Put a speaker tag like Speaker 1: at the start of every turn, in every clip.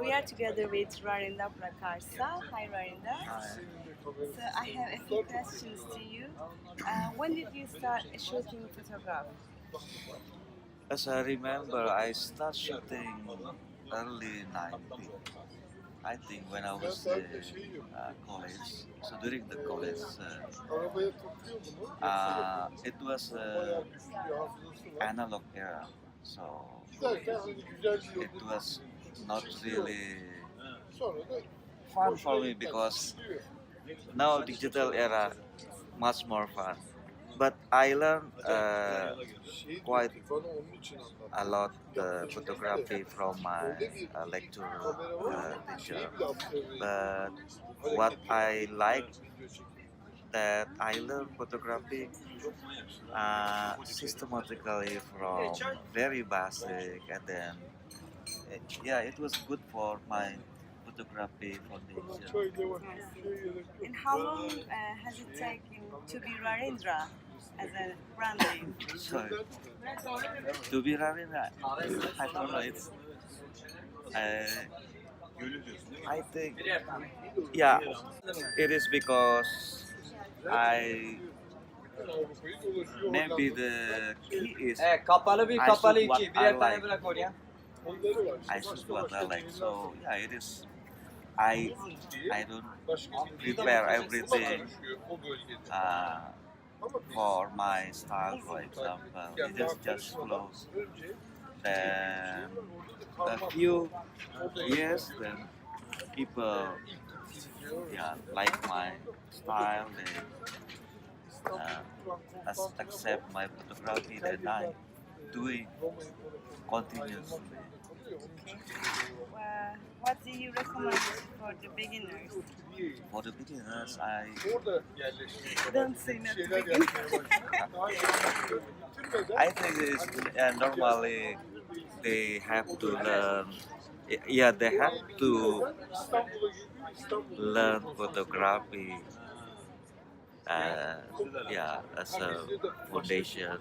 Speaker 1: We are together with Rarindra Prakarsa. Hi Rarindra. So I have a few questions to you. When did you start shooting photograph?
Speaker 2: As I remember, I started shooting early 90s. I think when I was in college. So during the college, it was analog era. So it was not really fun for me because now digital era much more fun. But I learned quite a lot photography from my lecturer teacher. But what I like that I learned photography systematically from very basic, and then yeah, it was good for my photography foundation.
Speaker 1: And how long has it taken to be Rarindra as a brand name?
Speaker 2: So to be Rarindra, I don't know. It's I think yeah, it is because I maybe the key is
Speaker 3: Kapalı bir
Speaker 2: I
Speaker 3: kapalı
Speaker 2: shoot what
Speaker 3: iki.
Speaker 2: I
Speaker 3: Birer tane
Speaker 2: like.
Speaker 3: bırak oraya.
Speaker 2: I shoot what I like. So yeah, it is. I don't prepare everything uh, for my style. For example, it is just flow. Then a few years, then people yeah like my style. They accept my photography. Then I do it continuously.
Speaker 1: What do you recommend for the beginners?
Speaker 2: For the beginners, I
Speaker 1: Don't say not to begin.
Speaker 2: I think it's normally they have to learn. Yeah, they have to learn photography. Yeah, as a foundation,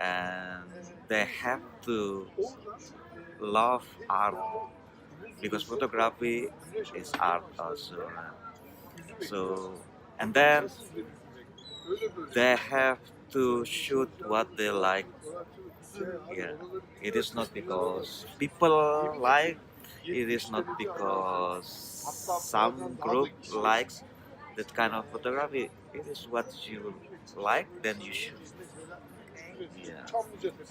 Speaker 2: and they have to love art because photography is art also. So, and then they have to shoot what they like. Yeah, it is not because people like. It is not because some group likes that kind of photography. It is what you like, then you shoot. Yeah.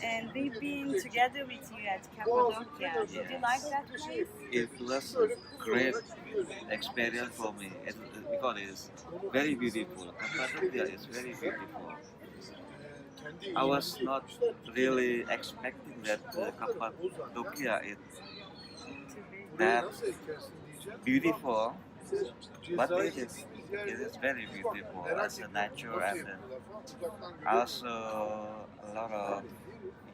Speaker 1: And we've been together with you at Cappadocia. Did you like that place?
Speaker 2: It was a great experience for me because it's very beautiful. Cappadocia is very beautiful. I was not really expecting that Cappadocia is that beautiful, but it is very beautiful as a nature, and then also a lot of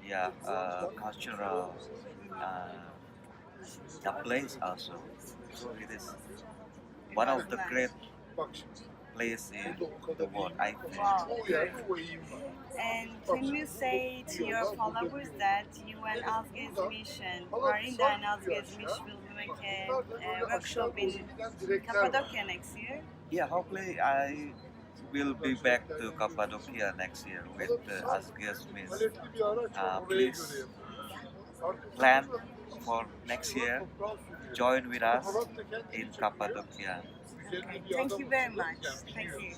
Speaker 2: yeah cultural the place also. So it is one of the great place in the world, I think.
Speaker 1: Wow. And can you say to your followers that you and Azgezmiş and Rarindra and Azgezmiş will make a workshop in Cappadocia next year?
Speaker 2: Yeah, hopefully I will be back to Cappadocia next year with Azgezmiş. Please plan for next year. Join with us in Cappadocia.
Speaker 1: Okay. Thank you very much. Thank you.